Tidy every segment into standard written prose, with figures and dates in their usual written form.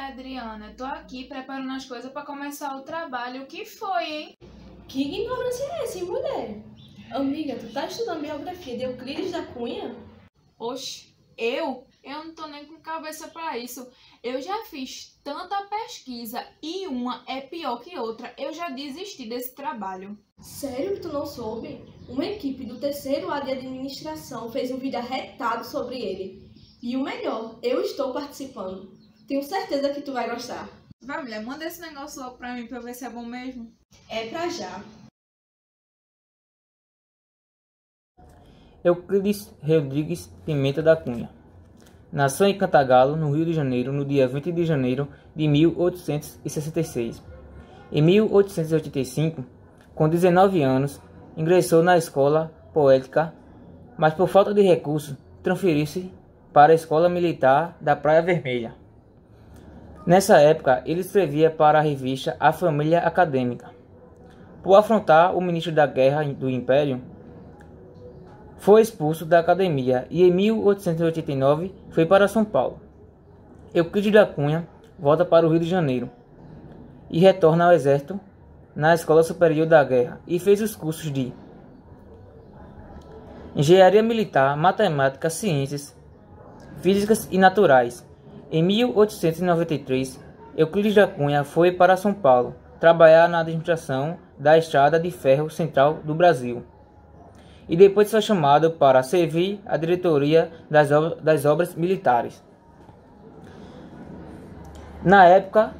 Adriana. Tô aqui preparando as coisas para começar o trabalho. O que foi, hein? Que ignorância é essa, hein, mulher? Amiga, tu tá estudando biografia de Euclides da Cunha? Oxe, eu não tô nem com cabeça para isso. Eu já fiz tanta pesquisa e uma é pior que outra. Eu já desisti desse trabalho. Sério que tu não soube? Uma equipe do terceiro A de administração fez um vídeo arretado sobre ele. E o melhor, eu estou participando. Tenho certeza que tu vai gostar. Vai, mulher, manda esse negócio logo pra mim pra eu ver se é bom mesmo. É pra já. Euclides Rodrigues Pimenta da Cunha. Nasceu em Cantagalo, no Rio de Janeiro, no dia 20 de janeiro de 1866. Em 1885, com 19 anos, ingressou na Escola Poética, mas por falta de recursos, transferiu-se para a Escola Militar da Praia Vermelha. Nessa época, ele escrevia para a revista A Família Acadêmica. Por afrontar o ministro da Guerra do Império, foi expulso da academia e em 1889 foi para São Paulo. Euclides da Cunha volta para o Rio de Janeiro e retorna ao exército na Escola Superior da Guerra e fez os cursos de Engenharia Militar, Matemática, Ciências Físicas e Naturais. Em 1893, Euclides da Cunha foi para São Paulo trabalhar na administração da Estrada de Ferro Central do Brasil e depois foi chamado para servir a diretoria das obras militares. Na época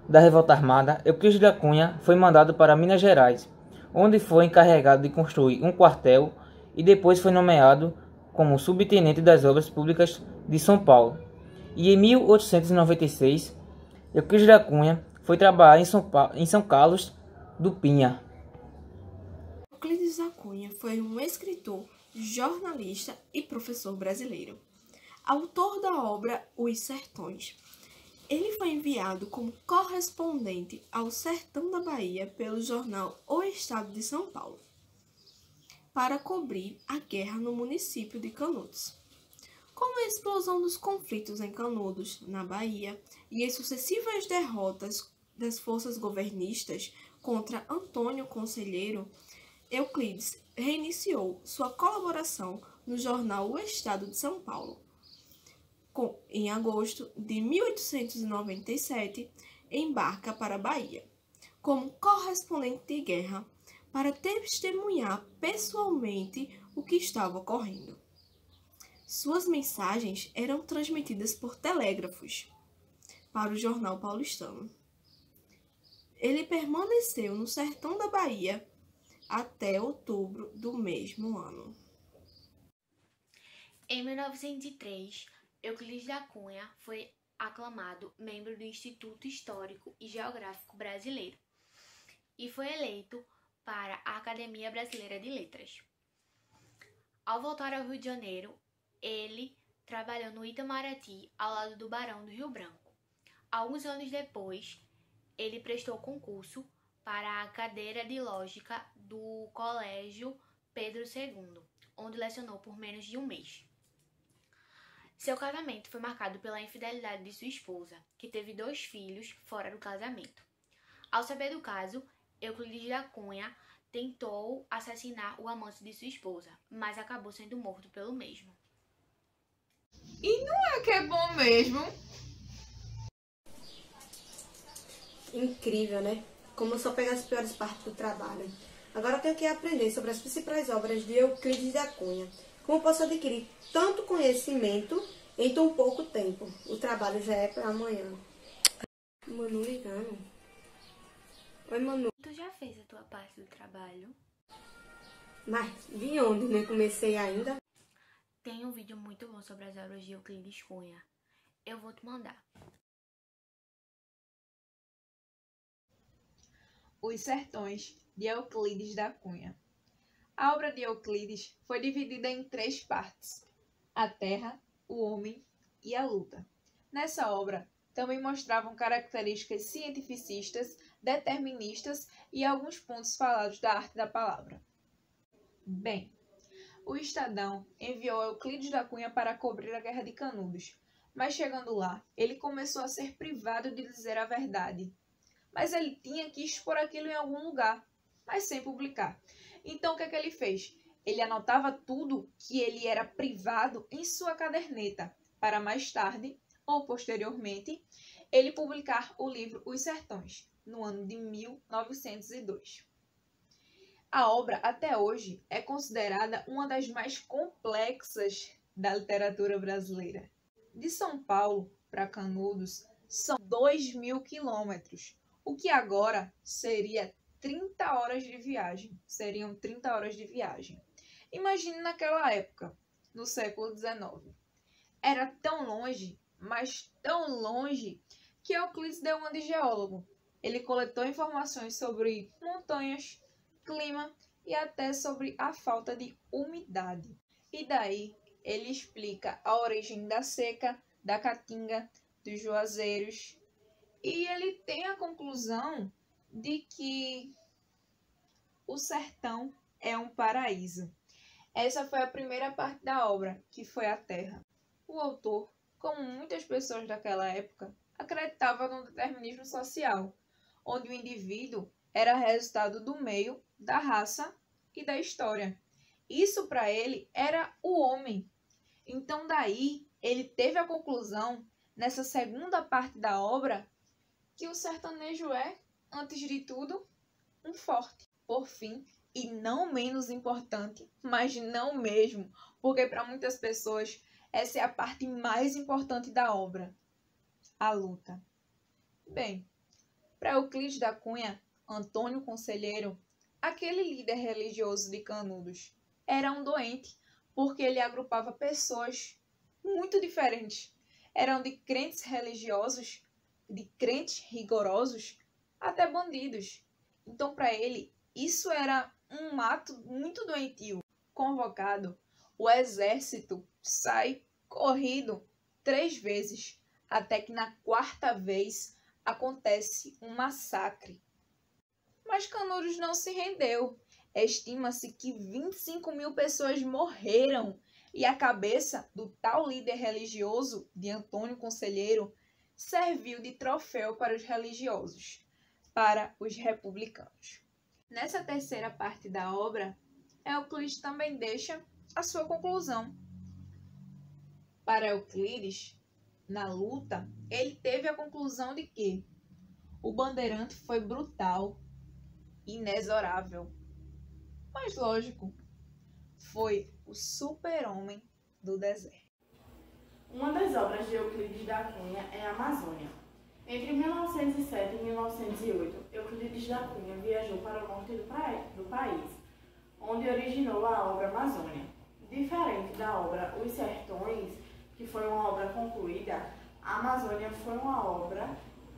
da Revolta Armada, Euclides da Cunha foi mandado para Minas Gerais, onde foi encarregado de construir um quartel e depois foi nomeado como subtenente das obras públicas de São Paulo. E em 1896, Euclides da Cunha foi trabalhar em São Carlos do Pinha. Euclides da Cunha foi um escritor, jornalista e professor brasileiro. Autor da obra Os Sertões. Ele foi enviado como correspondente ao sertão da Bahia pelo jornal O Estado de São Paulo, para cobrir a guerra no município de Canudos. Com a explosão dos conflitos em Canudos, na Bahia, e as sucessivas derrotas das forças governistas contra Antônio Conselheiro, Euclides reiniciou sua colaboração no jornal O Estado de São Paulo. Em agosto de 1897, embarca para a Bahia, como correspondente de guerra, para testemunhar pessoalmente o que estava ocorrendo. Suas mensagens eram transmitidas por telégrafos para o jornal paulistano. Ele permaneceu no sertão da Bahia até outubro do mesmo ano. Em 1903, Euclides da Cunha foi aclamado membro do Instituto Histórico e Geográfico Brasileiro e foi eleito para a Academia Brasileira de Letras. Ao voltar ao Rio de Janeiro, ele trabalhou no Itamaraty, ao lado do Barão do Rio Branco. Alguns anos depois, ele prestou concurso para a cadeira de Lógica do Colégio Pedro II, onde lecionou por menos de um mês. Seu casamento foi marcado pela infidelidade de sua esposa, que teve 2 filhos fora do casamento. Ao saber do caso, Euclides da Cunha tentou assassinar o amante de sua esposa, mas acabou sendo morto pelo mesmo. E não é que é bom mesmo? Incrível, né? Como eu só pego as piores partes do trabalho. Agora eu tenho que aprender sobre as principais obras de Euclides da Cunha. Como posso adquirir tanto conhecimento em tão pouco tempo? O trabalho já é para amanhã. Manu ligando. Oi, Manu. Tu já fez a tua parte do trabalho? Mas de onde? Nem comecei ainda. Tem um vídeo muito bom sobre as obras de Euclides Cunha. Eu vou te mandar. Os Sertões, de Euclides da Cunha. A obra de Euclides foi dividida em 3 partes: a terra, o homem e a luta. Nessa obra, também mostravam características cientificistas, deterministas e alguns pontos falados da arte da palavra. Bem, o Estadão enviou Euclides da Cunha para cobrir a Guerra de Canudos, Mas chegando lá, ele começou a ser privado de dizer a verdade. Mas ele tinha que expor aquilo em algum lugar, mas sem publicar. Então o que é que ele fez? Ele anotava tudo que ele era privado em sua caderneta, para mais tarde, ou posteriormente, ele publicar o livro Os Sertões, no ano de 1902. A obra, até hoje, é considerada uma das mais complexas da literatura brasileira. De São Paulo para Canudos são 2.000 quilômetros, o que agora seria 30 horas de viagem. Seriam 30 horas de viagem. Imagine naquela época, no século XIX. Era tão longe, mas tão longe, que Euclides deu uma de geólogo. Ele coletou informações sobre montanhas, clima e até sobre a falta de umidade. E daí ele explica a origem da seca, da caatinga, dos juazeiros. E ele tem a conclusão de que o sertão é um paraíso. Essa foi a primeira parte da obra, que foi a terra. O autor, como muitas pessoas daquela época, acreditava no determinismo social, onde o indivíduo era resultado do meio, da raça e da história. Isso para ele era o homem. Então daí ele teve a conclusão, nessa segunda parte da obra, que o sertanejo é, antes de tudo, um forte. Por fim, e não menos importante, mas não mesmo, porque para muitas pessoas essa é a parte mais importante da obra, a luta. Bem, para Euclides da Cunha, Antônio Conselheiro, aquele líder religioso de Canudos, era um doente, porque ele agrupava pessoas muito diferentes. Eram de crentes religiosos, de crentes rigorosos, até bandidos. Então, para ele, isso era um ato muito doentio. Convocado, o exército sai corrido 3 vezes, até que na 4ª vez acontece um massacre. Mas Canudos não se rendeu. Estima-se que 25.000 pessoas morreram e a cabeça do tal líder religioso, de Antônio Conselheiro, serviu de troféu para os religiosos, para os republicanos. Nessa terceira parte da obra, Euclides também deixa a sua conclusão. Para Euclides, na luta, ele teve a conclusão de que o bandeirante foi brutal, inexorável. Mas lógico, foi o super-homem do deserto. Uma das obras de Euclides da Cunha é a Amazônia. Entre 1907 e 1908, Euclides da Cunha viajou para o norte do país, onde originou a obra Amazônia. Diferente da obra Os Sertões, que foi uma obra concluída, a Amazônia foi uma obra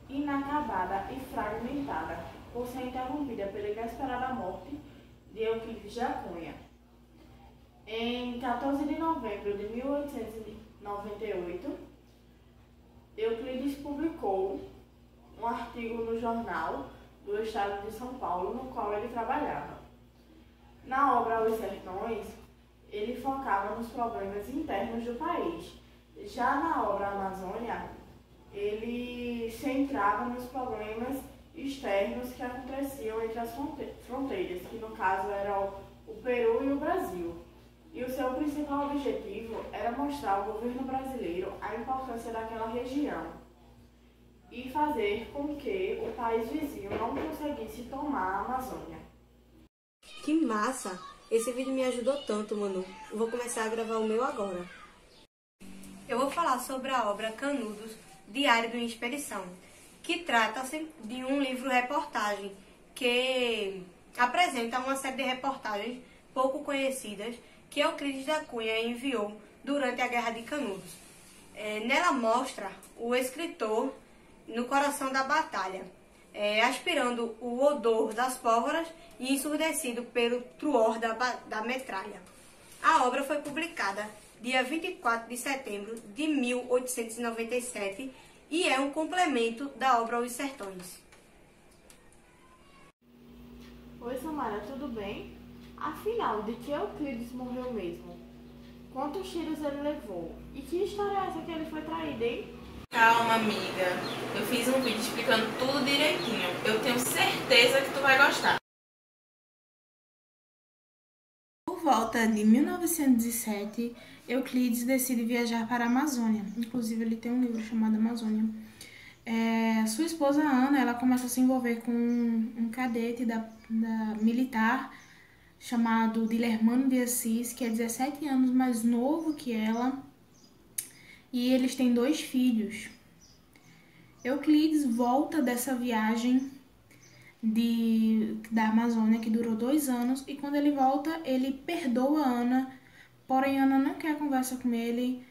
inacabada e fragmentada, por ser interrompida pela inesperada morte de Euclides da Cunha. Em 14 de novembro de 1898, Euclides publicou um artigo no jornal do estado de São Paulo, no qual ele trabalhava. Na obra Os Sertões, ele focava nos problemas internos do país. Já na obra Amazônia, ele centrava nos problemas externos que aconteciam entre as fronteiras, que no caso eram o Peru e o Brasil. E o seu principal objetivo era mostrar ao governo brasileiro a importância daquela região e fazer com que o país vizinho não conseguisse tomar a Amazônia. Que massa! Esse vídeo me ajudou tanto, Manu. Eu vou começar a gravar o meu agora. Eu vou falar sobre a obra Canudos, Diário de uma Expedição, que trata-se de um livro-reportagem que apresenta uma série de reportagens pouco conhecidas que Euclides da Cunha enviou durante a Guerra de Canudos. Nela mostra o escritor no coração da batalha, aspirando o odor das pólvoras e ensurdecido pelo truor da metralha. A obra foi publicada dia 24 de setembro de 1897 e é um complemento da obra Os Sertões. Oi, Samara, tudo bem? Afinal, de que Euclides morreu mesmo? Quantos tiros ele levou? E que história é essa que ele foi traído, hein? Calma, amiga. Eu fiz um vídeo explicando tudo direitinho. Eu tenho certeza que tu vai gostar. Por volta de 1907, Euclides decide viajar para a Amazônia. Inclusive, ele tem um livro chamado Amazônia. Sua esposa Ana, ela começa a se envolver com um cadete da militar chamado Dilermano de Assis, que é 17 anos mais novo que ela, e eles têm 2 filhos. Euclides volta dessa viagem da Amazônia, que durou 2 anos, e quando ele volta, ele perdoa Ana, porém Ana não quer conversa com ele.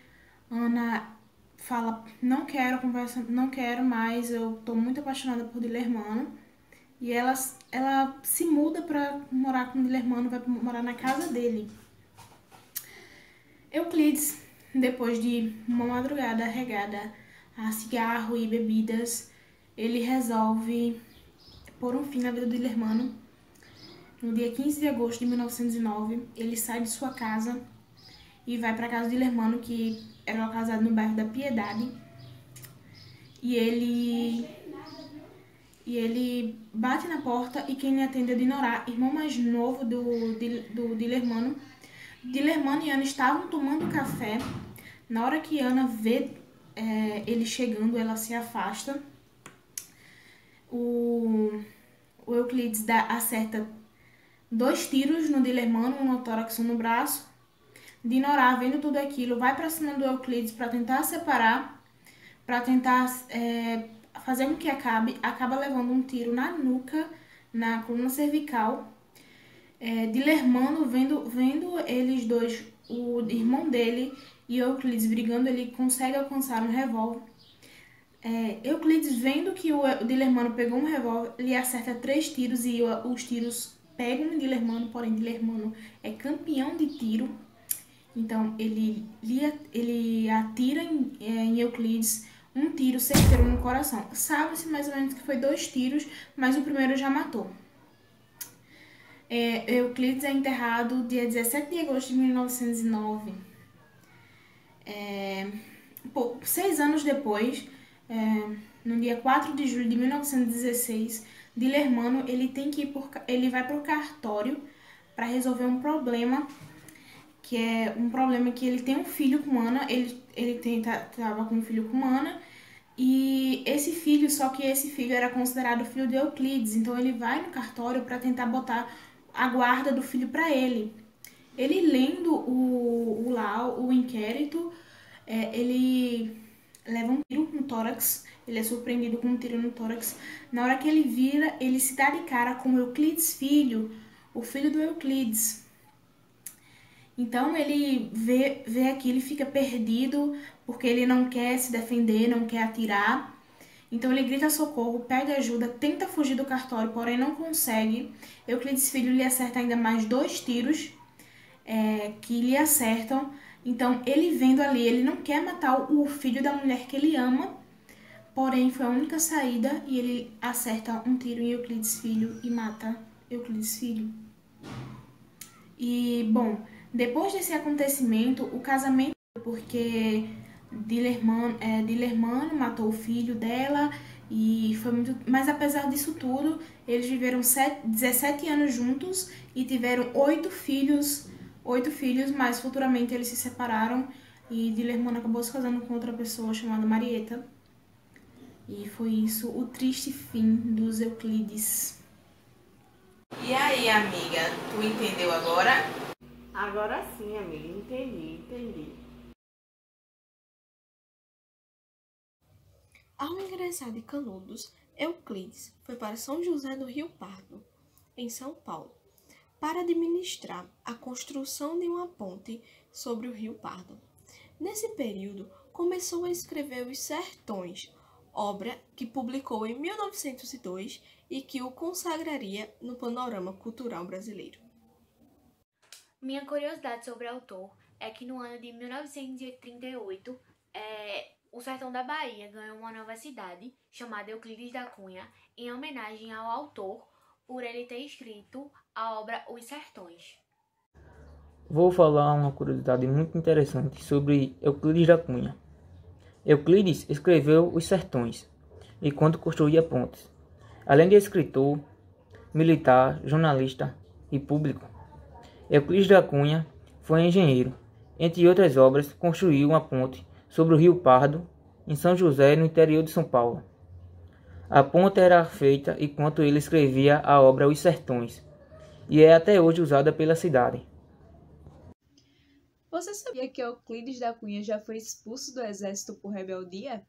Ana fala, não quero conversa, não quero mais, eu tô muito apaixonada por Dilermano. E ela se muda para morar com Dilermano, vai morar na casa dele. Euclides, depois de uma madrugada regada a cigarro e bebidas, ele resolve pôr um fim na vida do Dilermano. No dia 15 de agosto de 1909, ele sai de sua casa e vai para a casa de Dilermano, que era localizado no bairro da Piedade. E ele bate na porta e quem lhe atende é Dinorá, irmão mais novo do Dilermano. Dilermano e Ana estavam tomando café. Na hora que Ana vê ele chegando, ela se afasta. O Euclides acerta 2 tiros no Dilermano, um no tórax e um no braço. Dinorá, vendo tudo aquilo, vai para cima do Euclides para tentar separar, para tentar fazer com que acaba levando um tiro na nuca, na coluna cervical. Dilermano, vendo eles dois, o irmão dele e Euclides brigando, ele consegue alcançar um revólver. Euclides, vendo que o Dilermano pegou um revólver, ele acerta 3 tiros e os tiros pegam em Dilermano, porém Dilermano é campeão de tiro. Então ele atira em Euclides um tiro certeiro no coração. Sabe-se mais ou menos que foi 2 tiros, mas o primeiro já matou. Euclides é enterrado dia 17 de agosto de 1909. 6 anos depois, no dia 4 de julho de 1916, Dilermano ele vai para o cartório para resolver um problema, que é um problema que ele tem um filho com Ana, ele estava com um filho com Ana, e esse filho era considerado filho de Euclides, então ele vai no cartório para tentar botar a guarda do filho para ele. Ele lendo o inquérito, ele leva um tiro no tórax, ele é surpreendido com um tiro no tórax. Na hora que ele vira, ele se dá de cara com Euclides filho, o filho do Euclides. Então ele vê aquilo e fica perdido, porque ele não quer se defender, não quer atirar. Então ele grita socorro, pede ajuda, tenta fugir do cartório, porém não consegue. Euclides filho lhe acerta ainda mais 2 tiros que lhe acertam. Então ele vendo ali, ele não quer matar o filho da mulher que ele ama, porém foi a única saída e ele acerta um tiro em Euclides filho e mata Euclides filho. E bom, depois desse acontecimento, o casamento, porque Dilermano matou o filho dela e foi muito. Mas apesar disso tudo, eles viveram 17 anos juntos e tiveram 8 filhos, mas futuramente eles se separaram e Dilermano acabou se casando com outra pessoa chamada Marieta. E foi isso, o triste fim dos Euclides. E aí, amiga, tu entendeu agora? Agora sim, amiga, entendi. Ao ingressar de Canudos, Euclides foi para São José do Rio Pardo, em São Paulo, para administrar a construção de uma ponte sobre o Rio Pardo. Nesse período, começou a escrever Os Sertões, obra que publicou em 1902 e que o consagraria no panorama cultural brasileiro. Minha curiosidade sobre o autor é que no ano de 1938, o sertão da Bahia ganhou uma nova cidade, chamada Euclides da Cunha, em homenagem ao autor, por ele ter escrito a obra Os Sertões. Vou falar uma curiosidade muito interessante sobre Euclides da Cunha. Euclides escreveu Os Sertões, enquanto construía pontes. Além de escritor, militar, jornalista e público, Euclides da Cunha foi engenheiro. Entre outras obras, construiu uma ponte sobre o Rio Pardo, em São José, no interior de São Paulo. A ponte era feita enquanto ele escrevia a obra Os Sertões, e é até hoje usada pela cidade. Você sabia que Euclides da Cunha já foi expulso do exército por rebeldia?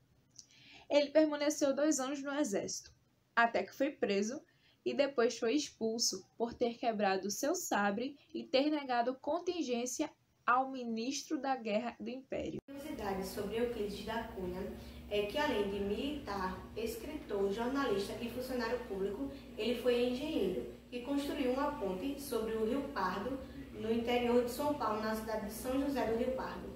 Ele permaneceu 2 anos no exército, até que foi preso e depois foi expulso por ter quebrado seu sabre e ter negado contingência ao ministro da Guerra do Império. A curiosidade sobre Euclides da Cunha é que, além de militar, escritor, jornalista e funcionário público, ele foi engenheiro e construiu uma ponte sobre o Rio Pardo, no interior de São Paulo, na cidade de São José do Rio Pardo.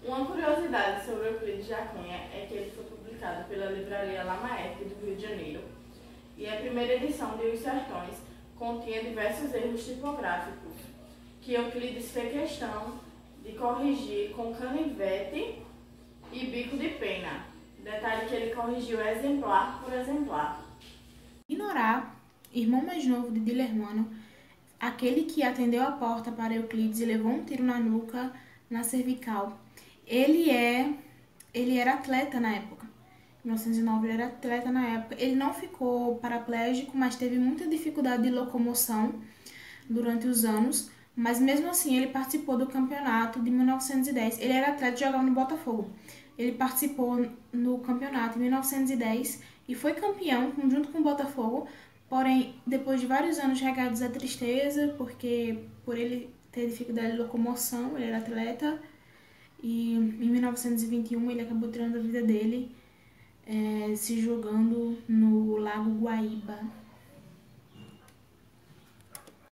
Uma curiosidade sobre Euclides da Cunha é que ele foi publicado pela Livraria Lamaerte do Rio de Janeiro, e a primeira edição de Os Sertões continha diversos erros tipográficos, que Euclides fez questão de corrigir com canivete e bico de pena. Detalhe que ele corrigiu exemplar por exemplar. Ignorá, irmão mais novo de Dilermano, aquele que atendeu a porta para Euclides e levou um tiro na nuca, na cervical. Ele era atleta na época. Em 1909 ele era atleta na época. Ele não ficou paraplégico, mas teve muita dificuldade de locomoção durante os anos. Mas mesmo assim ele participou do campeonato de 1910. Ele era atleta e jogava no Botafogo. Ele participou no campeonato em 1910 e foi campeão junto com o Botafogo. Porém, depois de vários anos regados à tristeza, porque por ele ter dificuldade de locomoção, ele era atleta, e em 1921 ele acabou tirando a vida dele se jogando no Lago Guaíba.